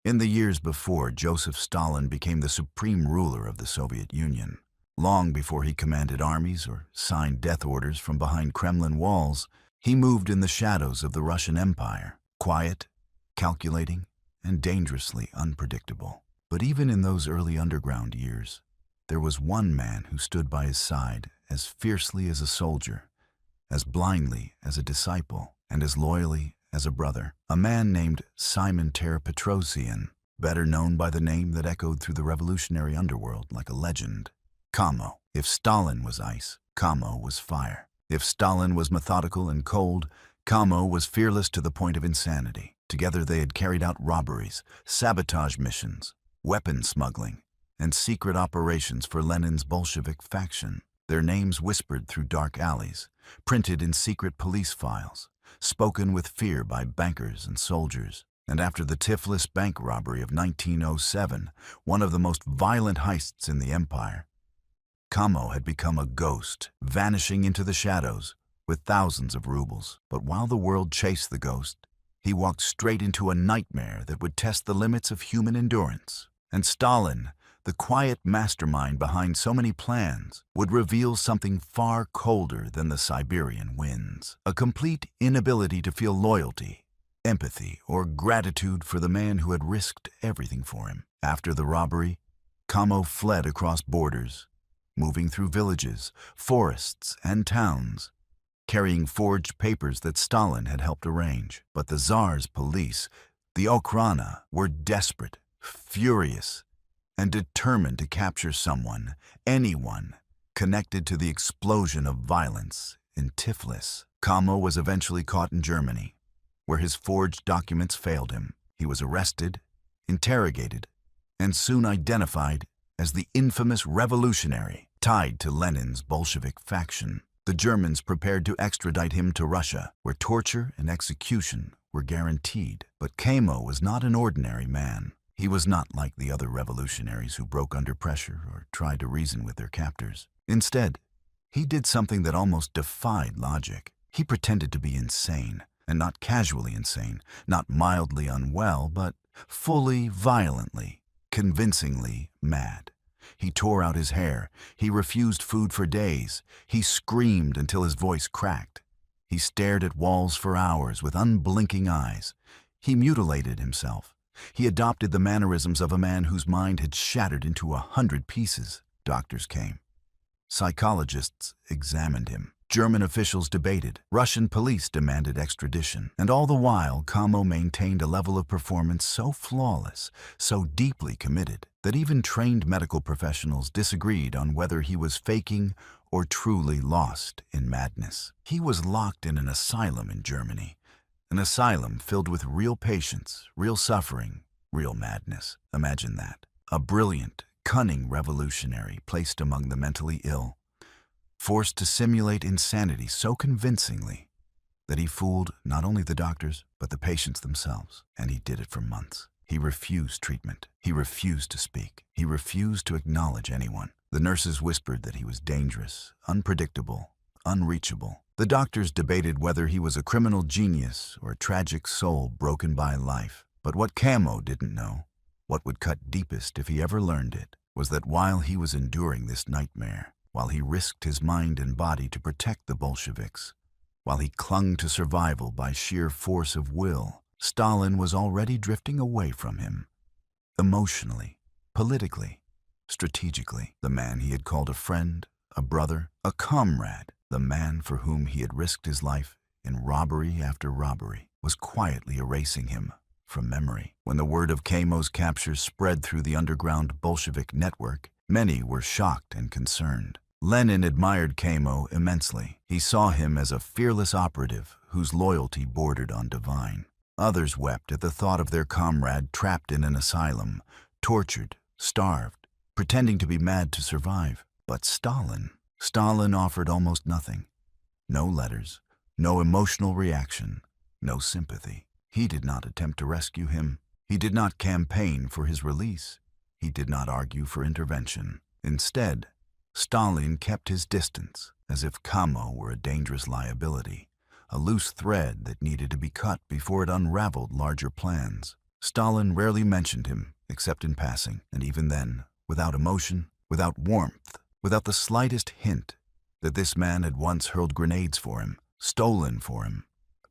In the years before Joseph Stalin became the supreme ruler of the Soviet Union, long before he commanded armies or signed death orders from behind Kremlin walls, he moved in the shadows of the Russian Empire, quiet, calculating, and dangerously unpredictable. But even in those early underground years, there was one man who stood by his side as fiercely as a soldier, as blindly as a disciple, and as loyally as a brother. A man named Simon Ter-Petrosian, better known by the name that echoed through the revolutionary underworld like a legend. Kamo. If Stalin was ice, Kamo was fire. If Stalin was methodical and cold, Kamo was fearless to the point of insanity. Together they had carried out robberies, sabotage missions, weapon smuggling, and secret operations for Lenin's Bolshevik faction. Their names whispered through dark alleys, printed in secret police files, spoken with fear by bankers and soldiers. And after the Tiflis bank robbery of 1907, one of the most violent heists in the empire, Kamo had become a ghost, vanishing into the shadows with thousands of rubles. But while the world chased the ghost, he walked straight into a nightmare that would test the limits of human endurance. And Stalin, the quiet mastermind behind so many plans, would reveal something far colder than the Siberian winds. A complete inability to feel loyalty, empathy, or gratitude for the man who had risked everything for him. After the robbery, Kamo fled across borders, moving through villages, forests, and towns, carrying forged papers that Stalin had helped arrange. But the Tsar's police, the Okhrana, were desperate, furious, and determined to capture someone, anyone, connected to the explosion of violence in Tiflis. Kamo was eventually caught in Germany, where his forged documents failed him. He was arrested, interrogated, and soon identified as the infamous revolutionary tied to Lenin's Bolshevik faction. The Germans prepared to extradite him to Russia, where torture and execution were guaranteed. But Kamo was not an ordinary man. He was not like the other revolutionaries who broke under pressure or tried to reason with their captors. Instead, he did something that almost defied logic. He pretended to be insane, and not casually insane, not mildly unwell, but fully, violently, convincingly mad. He tore out his hair. He refused food for days. He screamed until his voice cracked. He stared at walls for hours with unblinking eyes. He mutilated himself. He adopted the mannerisms of a man whose mind had shattered into 100 pieces. Doctors came. Psychologists examined him. German officials debated. Russian police demanded extradition. And all the while, Kamo maintained a level of performance so flawless, so deeply committed, that even trained medical professionals disagreed on whether he was faking or truly lost in madness. He was locked in an asylum in Germany, an asylum filled with real patients, real suffering, real madness. Imagine that. A brilliant, cunning revolutionary placed among the mentally ill, forced to simulate insanity so convincingly that he fooled not only the doctors, but the patients themselves. And he did it for months. He refused treatment. He refused to speak. He refused to acknowledge anyone. The nurses whispered that he was dangerous, unpredictable, unreachable. The doctors debated whether he was a criminal genius or a tragic soul broken by life. But what Kamo didn't know, what would cut deepest if he ever learned it, was that while he was enduring this nightmare, while he risked his mind and body to protect the Bolsheviks, while he clung to survival by sheer force of will, Stalin was already drifting away from him. Emotionally, politically, strategically. The man he had called a friend, a brother, a comrade, the man for whom he had risked his life in robbery after robbery, was quietly erasing him from memory. When the word of Kamo's capture spread through the underground Bolshevik network, many were shocked and concerned. Lenin admired Kamo immensely. He saw him as a fearless operative whose loyalty bordered on divine. Others wept at the thought of their comrade trapped in an asylum, tortured, starved, pretending to be mad to survive. But Stalin offered almost nothing. No letters, no emotional reaction, no sympathy. He did not attempt to rescue him. He did not campaign for his release. He did not argue for intervention. Instead, Stalin kept his distance, as if Kamo were a dangerous liability, a loose thread that needed to be cut before it unraveled larger plans. Stalin rarely mentioned him, except in passing, and even then, without emotion, without warmth, without the slightest hint that this man had once hurled grenades for him, stolen for him,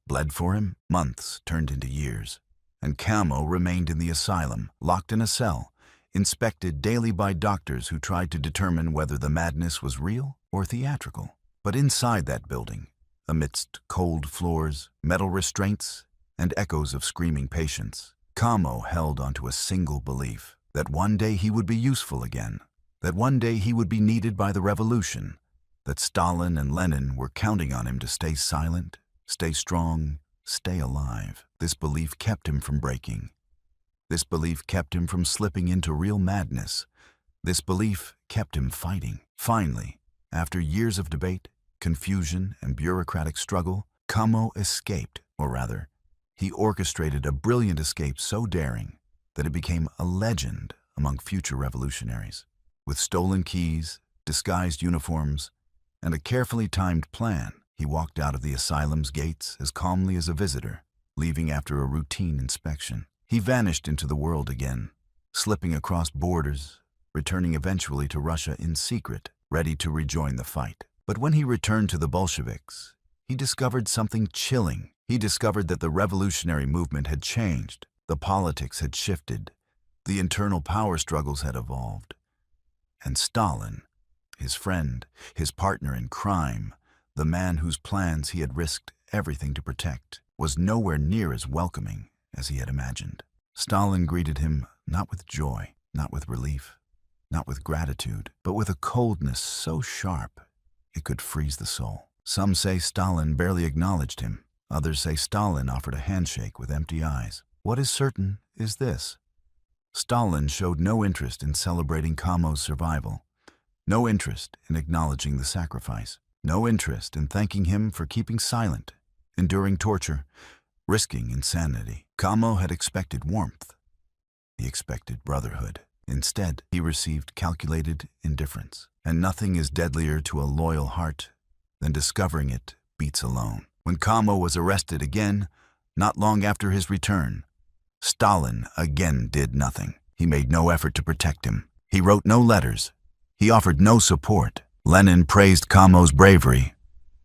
bled for him. Months turned into years, and Kamo remained in the asylum, locked in a cell, inspected daily by doctors who tried to determine whether the madness was real or theatrical. But inside that building, amidst cold floors, metal restraints, and echoes of screaming patients, Kamo held onto a single belief: that one day he would be useful again, that one day he would be needed by the revolution, that Stalin and Lenin were counting on him to stay silent, stay strong, stay alive. This belief kept him from breaking. This belief kept him from slipping into real madness. This belief kept him fighting. Finally, after years of debate, confusion, and bureaucratic struggle, Kamo escaped, or rather, he orchestrated a brilliant escape so daring that it became a legend among future revolutionaries. With stolen keys, disguised uniforms, and a carefully timed plan, he walked out of the asylum's gates as calmly as a visitor, leaving after a routine inspection. He vanished into the world again, slipping across borders, returning eventually to Russia in secret, ready to rejoin the fight. But when he returned to the Bolsheviks, he discovered something chilling. He discovered that the revolutionary movement had changed, the politics had shifted, the internal power struggles had evolved. And Stalin, his friend, his partner in crime, the man whose plans he had risked everything to protect, was nowhere near as welcoming as he had imagined. Stalin greeted him not with joy, not with relief, not with gratitude, but with a coldness so sharp it could freeze the soul. Some say Stalin barely acknowledged him. Others say Stalin offered a handshake with empty eyes. What is certain is this: Stalin showed no interest in celebrating Kamo's survival, no interest in acknowledging the sacrifice, no interest in thanking him for keeping silent, enduring torture, risking insanity. Kamo had expected warmth. He expected brotherhood. Instead, he received calculated indifference. And nothing is deadlier to a loyal heart than discovering it beats alone. When Kamo was arrested again, not long after his return, Stalin again did nothing. He made no effort to protect him. He wrote no letters. He offered no support. Lenin praised Kamo's bravery,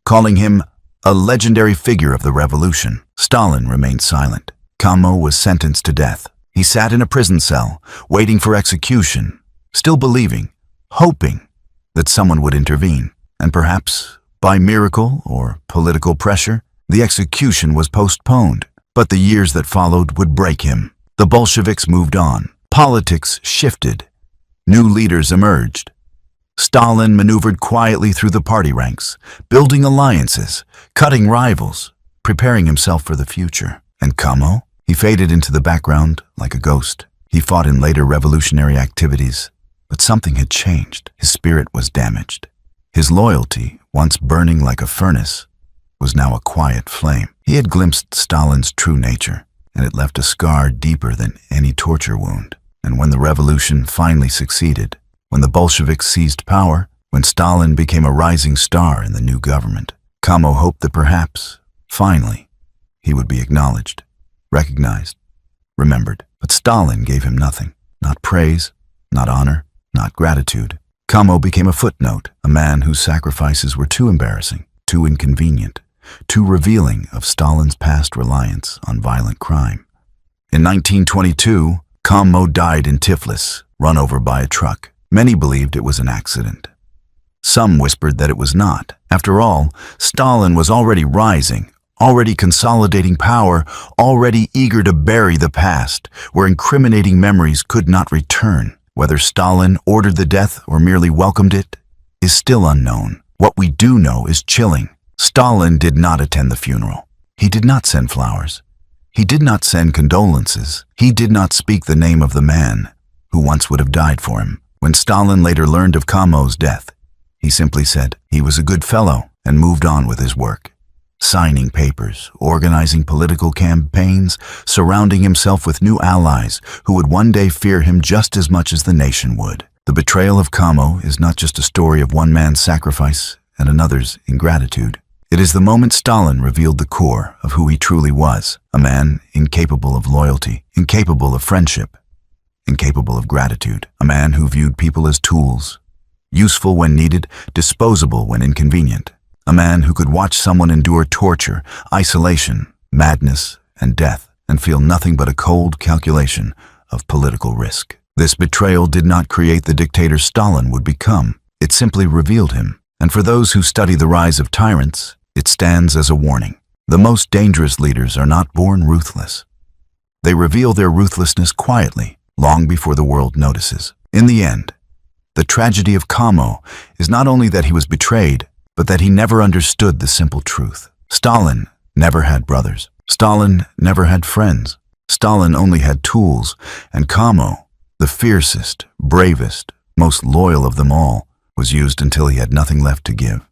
calling him a legendary figure of the revolution. Stalin remained silent. Kamo was sentenced to death. He sat in a prison cell, waiting for execution, still believing, hoping that someone would intervene. And perhaps, by miracle or political pressure, the execution was postponed. But the years that followed would break him. The Bolsheviks moved on. Politics shifted. New leaders emerged. Stalin maneuvered quietly through the party ranks, building alliances, cutting rivals, preparing himself for the future. And Kamo? He faded into the background like a ghost. He fought in later revolutionary activities, but something had changed. His spirit was damaged. His loyalty, once burning like a furnace, was now a quiet flame. He had glimpsed Stalin's true nature, and it left a scar deeper than any torture wound. And when the revolution finally succeeded, when the Bolsheviks seized power, when Stalin became a rising star in the new government, Kamo hoped that perhaps, finally, he would be acknowledged, recognized, remembered. But Stalin gave him nothing. Not praise, not honor, not gratitude. Kamo became a footnote, a man whose sacrifices were too embarrassing, too inconvenient, too revealing of Stalin's past reliance on violent crime. In 1922, Kamo died in Tiflis, run over by a truck. Many believed it was an accident. Some whispered that it was not. After all, Stalin was already rising, already consolidating power, already eager to bury the past, where incriminating memories could not return. Whether Stalin ordered the death or merely welcomed it is still unknown. What we do know is chilling. Stalin did not attend the funeral. He did not send flowers. He did not send condolences. He did not speak the name of the man who once would have died for him. When Stalin later learned of Kamo's death, he simply said he was a good fellow and moved on with his work, signing papers, organizing political campaigns, surrounding himself with new allies who would one day fear him just as much as the nation would. The betrayal of Kamo is not just a story of one man's sacrifice and another's ingratitude. It is the moment Stalin revealed the core of who he truly was, a man incapable of loyalty, incapable of friendship, incapable of gratitude, a man who viewed people as tools, useful when needed, disposable when inconvenient, a man who could watch someone endure torture, isolation, madness, and death, and feel nothing but a cold calculation of political risk. This betrayal did not create the dictator Stalin would become. It simply revealed him. And for those who study the rise of tyrants, it stands as a warning. The most dangerous leaders are not born ruthless. They reveal their ruthlessness quietly, long before the world notices. In the end, the tragedy of Kamo is not only that he was betrayed, but that he never understood the simple truth. Stalin never had brothers. Stalin never had friends. Stalin only had tools, and Kamo, the fiercest, bravest, most loyal of them all, was used until he had nothing left to give.